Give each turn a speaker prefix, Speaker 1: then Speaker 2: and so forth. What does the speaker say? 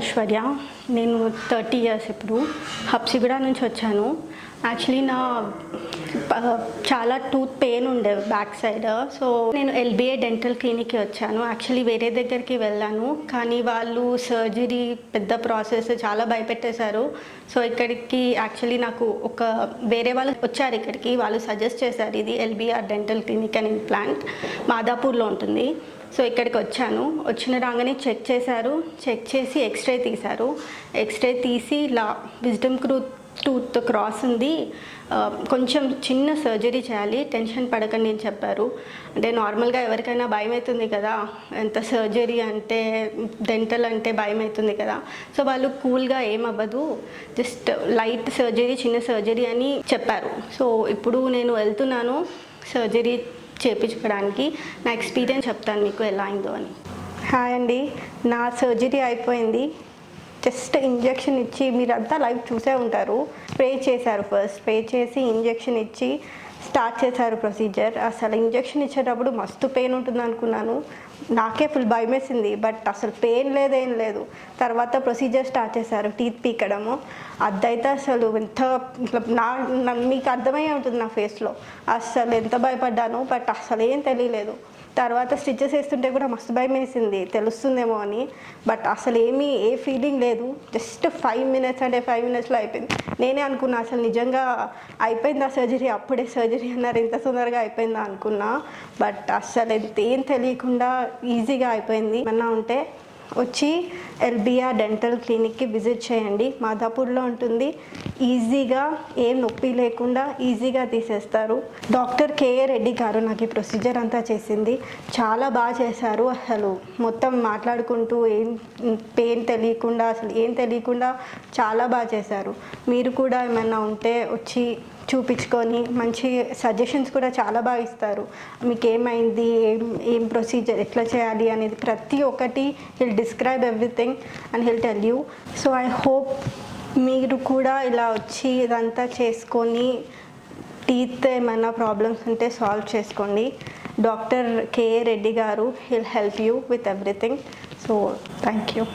Speaker 1: ఐశ్వర్య. నేను 30 ఇయర్స్ ఇప్పుడు హబ్సిగూడ నుంచి వచ్చాను. యాక్చువల్లీ నా చాలా టూత్ పెయిన్ ఉండే బ్యాక్ సైడ్. సో నేను ఎల్బిఏ డెంటల్ క్లినిక్కి వచ్చాను. యాక్చువల్లీ వేరే దగ్గరికి వెళ్ళాను, కానీ వాళ్ళు సర్జరీ పెద్ద ప్రాసెస్ చాలా భయపెట్టేశారు. సో ఇక్కడికి యాక్చువల్లీ నాకు వేరే వాళ్ళు వచ్చారు ఇక్కడికి, వాళ్ళు సజెస్ట్ చేశారు ఇది LBR dental clinic and implant మాదాపూర్లో ఉంటుంది. సో ఇక్కడికి వచ్చాను. రాగానే చెక్ చేశారు, చెక్ చేసి ఎక్స్రే తీశారు. ఎక్స్రే తీసి ఇలా విజ్డమ్ టూత్ క్రాస్ ఉంది, కొంచెం చిన్న సర్జరీ చేయాలి, టెన్షన్ పడకండి అని చెప్పారు. అంటే నార్మల్గా ఎవరికైనా భయం అవుతుంది కదా, ఎంత సర్జరీ అంటే డెంటల్ అంటే భయం అవుతుంది కదా. సో వాళ్ళు కూల్గా ఏమవ్వదు, జస్ట్ లైట్ సర్జరీ, చిన్న సర్జరీ అని చెప్పారు. సో ఇప్పుడు నేను వెళ్తున్నాను సర్జరీ చేయించుకోవడానికి. నా ఎక్స్పీరియన్స్ చెప్తాను మీకు ఎలా అయిందో అని. హాయ్ అండి, నా సర్జరీ అయిపోయింది. జస్ట్ ఇంజెక్షన్ ఇచ్చి, మీరంతా లైవ్ చూసే ఉంటారు, స్ప్రే చేశారు. ఫస్ట్ స్ప్రే చేసి ఇంజెక్షన్ ఇచ్చి స్టార్ట్ చేశారు ప్రొసీజర్. అసలు ఇంజెక్షన్ ఇచ్చేటప్పుడు మస్తు పెయిన్ ఉంటుంది అనుకున్నాను, నాకే ఫుల్ భయం వేసింది. బట్ అసలు పెయిన్ లేదేం లేదు. తర్వాత ప్రొసీజర్ స్టార్ట్ చేశారు, టీత్ పీకడము. అదైతే అసలు ఎంత మీకు అర్థమయ్యే ఉంటుంది నా ఫేస్లో, అసలు ఎంత భయపడ్డాను. బట్ అసలు ఏం తెలియలేదు. తర్వాత స్టిచెస్ వేస్తుంటే కూడా మస్తు భయం వేసింది, తెలుస్తుందేమో అని. బట్ అసలు ఏ ఫీలింగ్ లేదు. జస్ట్ 5 మినిట్స్ అంటే 5 మినిట్స్లో అయిపోయింది. నేనే అనుకున్నా అసలు నిజంగా అయిపోయిందా సర్జరీ, అప్పుడే సర్జరీ అన్నారు, ఇంత తొందరగా అయిపోయిందా అనుకున్నా. బట్ అసలు ఏం తెలియకుండా ఈజీగా అయిపోయింది. ఏమన్నా ఉంటే వచ్చి ఎల్బిఆర్ డెంటల్ క్లినిక్కి విజిట్ చేయండి, మాదాపూర్లో ఉంటుంది. ఈజీగా ఏం నొప్పి లేకుండా ఈజీగా తీసేస్తారు. డాక్టర్ కేఏ రెడ్డి గారు నాకు ఈ ప్రొసీజర్ అంతా చేసింది, చాలా బాగా చేశారు. అసలు మొత్తం మాట్లాడుకుంటూ పెయిన్ తెలియకుండా, అసలు ఏం తెలియకుండా చాలా బాగా చేశారు. మీరు కూడా ఏమైనా ఉంటే వచ్చి చూపించుకొని మంచి సజెషన్స్ కూడా చాలా బాగా ఇస్తారు. మీకు ఏమైంది, ఏం ప్రొసీజర్ ఎట్లా చేయాలి అనేది ప్రతి ఒక్కటి hill describe everything and hill tell you. So I hope మీరు కూడా ఇలా వచ్చి ఇదంతా చేసుకొని టీత్ ఏమైనా ప్రాబ్లమ్స్ ఉంటే సాల్వ్ చేసుకోండి. డాక్టర్ కేఏ రెడ్డి గారు hill help you with everything. So thank you.